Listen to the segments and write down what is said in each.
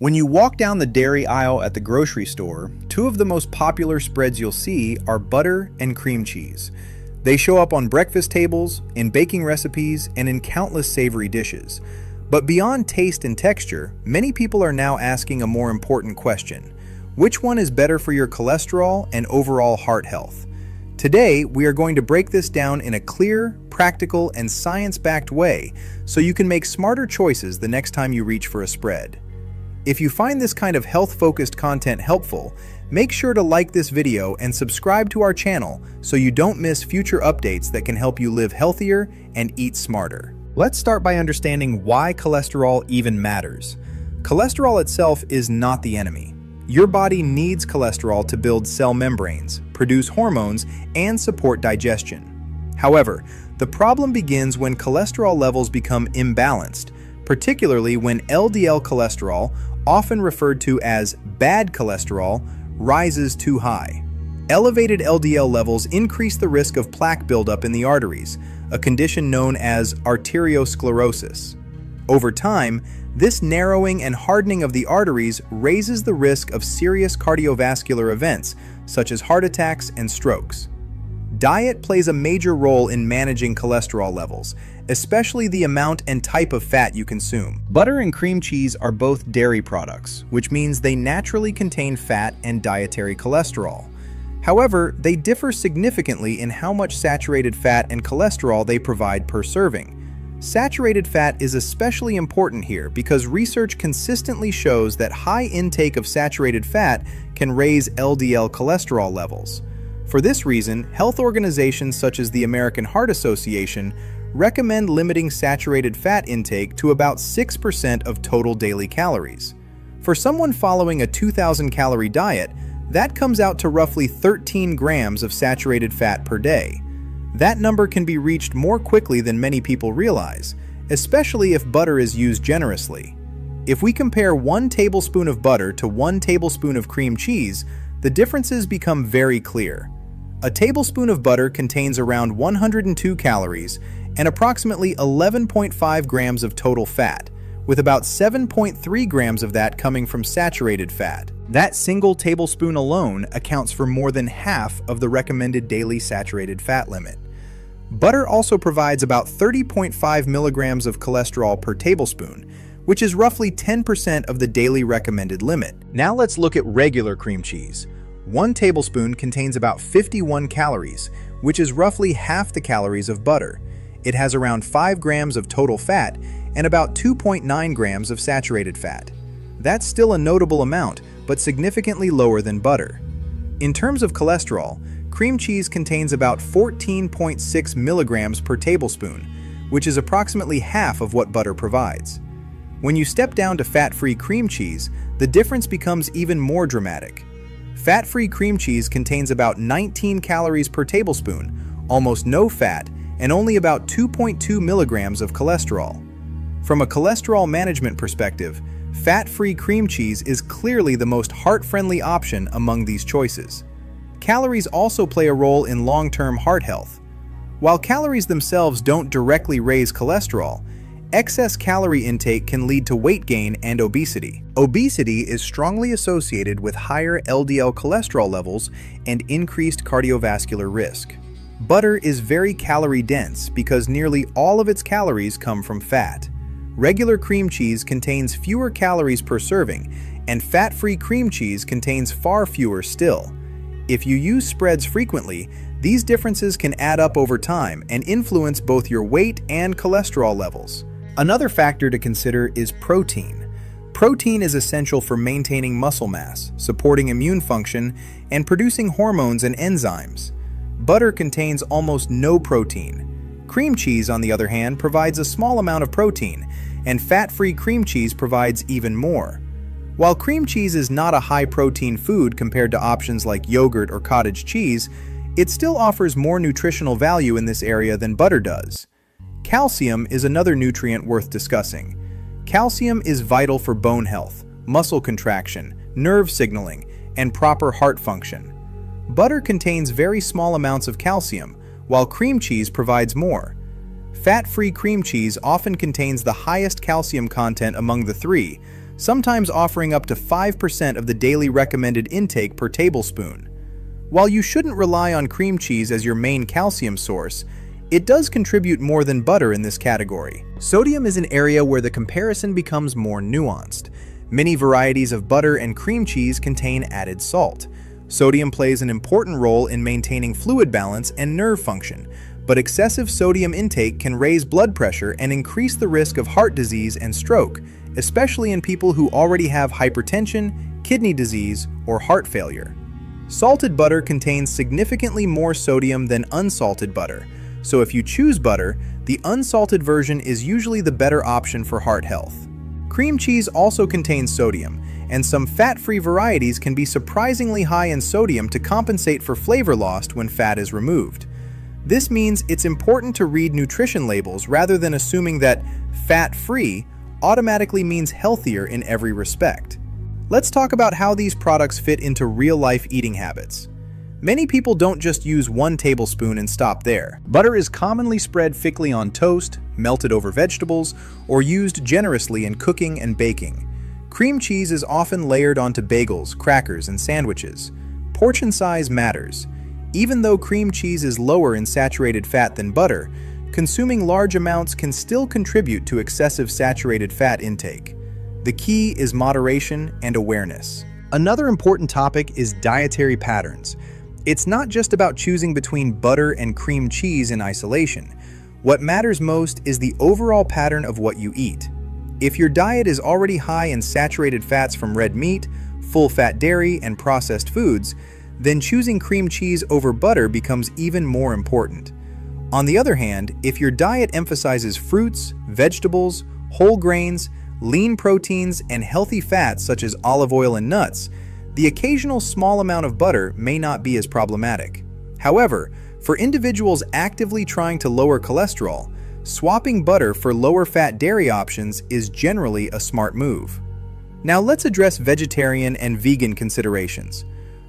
When you walk down the dairy aisle at the grocery store, two of the most popular spreads you'll see are butter and cream cheese. They show up on breakfast tables, in baking recipes, and in countless savory dishes. But beyond taste and texture, many people are now asking a more important question. Which one is better for your cholesterol and overall heart health? Today, we are going to break this down in a clear, practical, and science-backed way so you can make smarter choices the next time you reach for a spread. If you find this kind of health-focused content helpful, make sure to like this video and subscribe to our channel so you don't miss future updates that can help you live healthier and eat smarter. Let's start by understanding why cholesterol even matters. Cholesterol itself is not the enemy. Your body needs cholesterol to build cell membranes, produce hormones, and support digestion. However, the problem begins when cholesterol levels become imbalanced, particularly when LDL cholesterol, often referred to as bad cholesterol, rises too high. Elevated LDL levels increase the risk of plaque buildup in the arteries, a condition known as arteriosclerosis. Over time, this narrowing and hardening of the arteries raises the risk of serious cardiovascular events, such as heart attacks and strokes. Diet plays a major role in managing cholesterol levels, especially the amount and type of fat you consume. Butter and cream cheese are both dairy products, which means they naturally contain fat and dietary cholesterol. However, they differ significantly in how much saturated fat and cholesterol they provide per serving. Saturated fat is especially important here because research consistently shows that high intake of saturated fat can raise LDL cholesterol levels. For this reason, health organizations such as the American Heart Association recommend limiting saturated fat intake to about 6% of total daily calories. For someone following a 2,000-calorie diet, that comes out to roughly 13 grams of saturated fat per day. That number can be reached more quickly than many people realize, especially if butter is used generously. If we compare 1 tablespoon of butter to 1 tablespoon of cream cheese, the differences become very clear. A tablespoon of butter contains around 102 calories and approximately 11.5 grams of total fat, with about 7.3 grams of that coming from saturated fat. That single tablespoon alone accounts for more than half of the recommended daily saturated fat limit. Butter also provides about 30.5 milligrams of cholesterol per tablespoon, which is roughly 10% of the daily recommended limit. Now let's look at regular cream cheese. 1 tablespoon contains about 51 calories, which is roughly half the calories of butter. It has around 5 grams of total fat and about 2.9 grams of saturated fat. That's still a notable amount, but significantly lower than butter. In terms of cholesterol, cream cheese contains about 14.6 milligrams per tablespoon, which is approximately half of what butter provides. When you step down to fat-free cream cheese, the difference becomes even more dramatic. Fat-free cream cheese contains about 19 calories per tablespoon, almost no fat, and only about 2.2 milligrams of cholesterol. From a cholesterol management perspective, fat-free cream cheese is clearly the most heart-friendly option among these choices. Calories also play a role in long-term heart health. While calories themselves don't directly raise cholesterol, excess calorie intake can lead to weight gain and obesity. Obesity is strongly associated with higher LDL cholesterol levels and increased cardiovascular risk. Butter is very calorie-dense because nearly all of its calories come from fat. Regular cream cheese contains fewer calories per serving, and fat-free cream cheese contains far fewer still. If you use spreads frequently, these differences can add up over time and influence both your weight and cholesterol levels. Another factor to consider is protein. Protein is essential for maintaining muscle mass, supporting immune function, and producing hormones and enzymes. Butter contains almost no protein. Cream cheese, on the other hand, provides a small amount of protein, and fat-free cream cheese provides even more. While cream cheese is not a high-protein food compared to options like yogurt or cottage cheese, it still offers more nutritional value in this area than butter does. Calcium is another nutrient worth discussing. Calcium is vital for bone health, muscle contraction, nerve signaling, and proper heart function. Butter contains very small amounts of calcium, while cream cheese provides more. Fat-free cream cheese often contains the highest calcium content among the three, sometimes offering up to 5% of the daily recommended intake per tablespoon. While you shouldn't rely on cream cheese as your main calcium source, it does contribute more than butter in this category. Sodium is an area where the comparison becomes more nuanced. Many varieties of butter and cream cheese contain added salt. Sodium plays an important role in maintaining fluid balance and nerve function, but excessive sodium intake can raise blood pressure and increase the risk of heart disease and stroke, especially in people who already have hypertension, kidney disease, or heart failure. Salted butter contains significantly more sodium than unsalted butter, so if you choose butter, the unsalted version is usually the better option for heart health. Cream cheese also contains sodium, and some fat-free varieties can be surprisingly high in sodium to compensate for flavor lost when fat is removed. This means it's important to read nutrition labels rather than assuming that fat-free automatically means healthier in every respect. Let's talk about how these products fit into real-life eating habits. Many people don't just use 1 tablespoon and stop there. Butter is commonly spread thickly on toast, melted over vegetables, or used generously in cooking and baking. Cream cheese is often layered onto bagels, crackers, and sandwiches. Portion size matters. Even though cream cheese is lower in saturated fat than butter, consuming large amounts can still contribute to excessive saturated fat intake. The key is moderation and awareness. Another important topic is dietary patterns. It's not just about choosing between butter and cream cheese in isolation. What matters most is the overall pattern of what you eat. If your diet is already high in saturated fats from red meat, full-fat dairy, and processed foods, then choosing cream cheese over butter becomes even more important. On the other hand, if your diet emphasizes fruits, vegetables, whole grains, lean proteins, and healthy fats such as olive oil and nuts, the occasional small amount of butter may not be as problematic. However, for individuals actively trying to lower cholesterol, swapping butter for lower-fat dairy options is generally a smart move. Now let's address vegetarian and vegan considerations.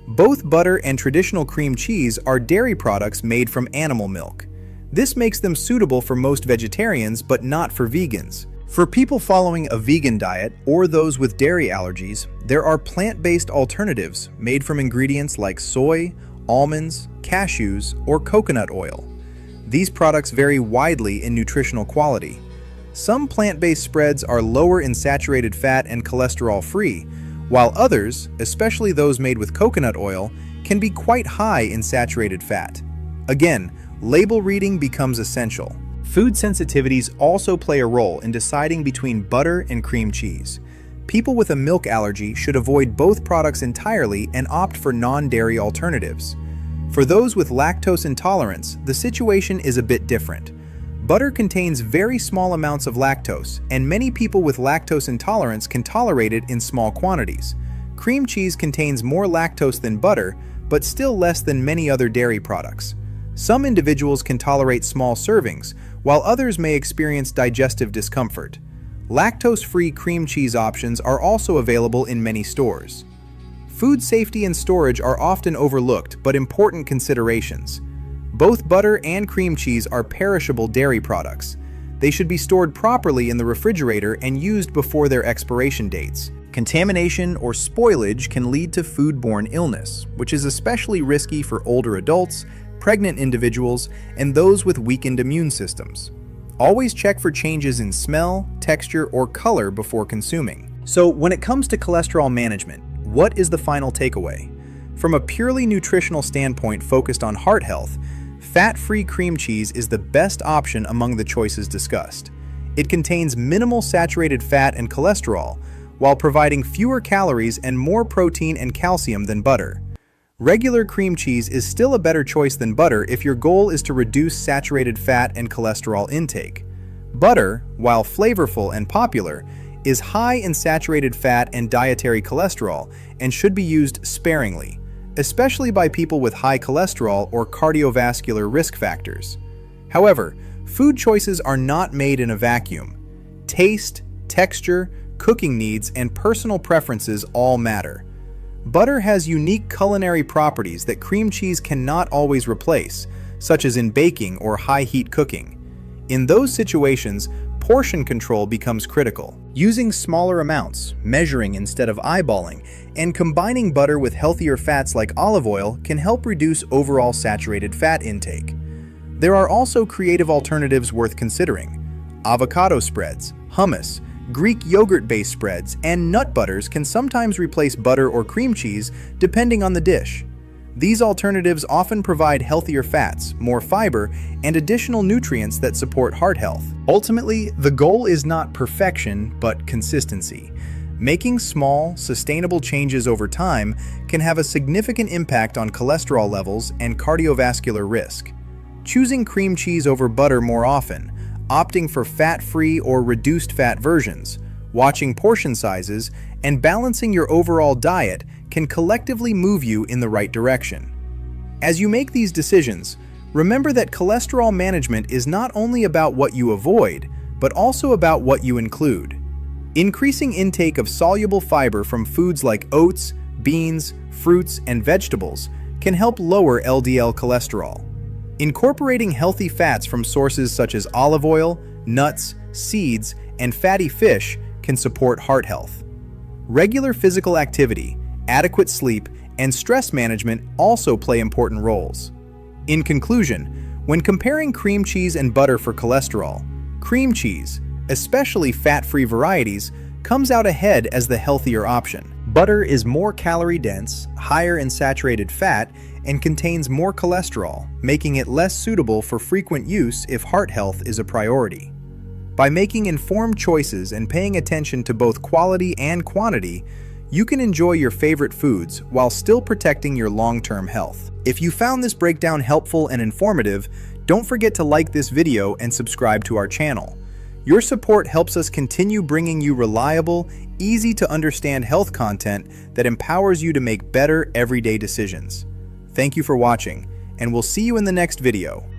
Both butter and traditional cream cheese are dairy products made from animal milk. This makes them suitable for most vegetarians, but not for vegans. For people following a vegan diet or those with dairy allergies, there are plant-based alternatives made from ingredients like soy, almonds, cashews, or coconut oil. These products vary widely in nutritional quality. Some plant-based spreads are lower in saturated fat and cholesterol-free, while others, especially those made with coconut oil, can be quite high in saturated fat. Again, label reading becomes essential. Food sensitivities also play a role in deciding between butter and cream cheese. People with a milk allergy should avoid both products entirely and opt for non-dairy alternatives. For those with lactose intolerance, the situation is a bit different. Butter contains very small amounts of lactose, and many people with lactose intolerance can tolerate it in small quantities. Cream cheese contains more lactose than butter, but still less than many other dairy products. Some individuals can tolerate small servings, while others may experience digestive discomfort. Lactose-free cream cheese options are also available in many stores. Food safety and storage are often overlooked but important considerations. Both butter and cream cheese are perishable dairy products. They should be stored properly in the refrigerator and used before their expiration dates. Contamination or spoilage can lead to foodborne illness, which is especially risky for older adults, pregnant individuals, and those with weakened immune systems. Always check for changes in smell, texture, or color before consuming. So when it comes to cholesterol management, what is the final takeaway? From a purely nutritional standpoint focused on heart health, fat-free cream cheese is the best option among the choices discussed. It contains minimal saturated fat and cholesterol, while providing fewer calories and more protein and calcium than butter. Regular cream cheese is still a better choice than butter if your goal is to reduce saturated fat and cholesterol intake. Butter, while flavorful and popular, is high in saturated fat and dietary cholesterol and should be used sparingly, especially by people with high cholesterol or cardiovascular risk factors. However, food choices are not made in a vacuum. Taste, texture, cooking needs, and personal preferences all matter. Butter has unique culinary properties that cream cheese cannot always replace, such as in baking or high-heat cooking. In those situations, portion control becomes critical. Using smaller amounts, measuring instead of eyeballing, and combining butter with healthier fats like olive oil can help reduce overall saturated fat intake. There are also creative alternatives worth considering. Avocado spreads, hummus, Greek yogurt-based spreads, and nut butters can sometimes replace butter or cream cheese depending on the dish. These alternatives often provide healthier fats, more fiber, and additional nutrients that support heart health. Ultimately, the goal is not perfection, but consistency. Making small, sustainable changes over time can have a significant impact on cholesterol levels and cardiovascular risk. Choosing cream cheese over butter more often, opting for fat-free or reduced-fat versions, watching portion sizes, and balancing your overall diet can collectively move you in the right direction. As you make these decisions, remember that cholesterol management is not only about what you avoid, but also about what you include. Increasing intake of soluble fiber from foods like oats, beans, fruits, and vegetables can help lower LDL cholesterol. Incorporating healthy fats from sources such as olive oil, nuts, seeds, and fatty fish can support heart health. Regular physical activity, adequate sleep, and stress management also play important roles. In conclusion, when comparing cream cheese and butter for cholesterol, cream cheese, especially fat-free varieties, comes out ahead as the healthier option. Butter is more calorie-dense, higher in saturated fat, and contains more cholesterol, making it less suitable for frequent use if heart health is a priority. By making informed choices and paying attention to both quality and quantity, you can enjoy your favorite foods while still protecting your long-term health. If you found this breakdown helpful and informative, don't forget to like this video and subscribe to our channel. Your support helps us continue bringing you reliable, easy-to-understand health content that empowers you to make better everyday decisions. Thank you for watching, and we'll see you in the next video.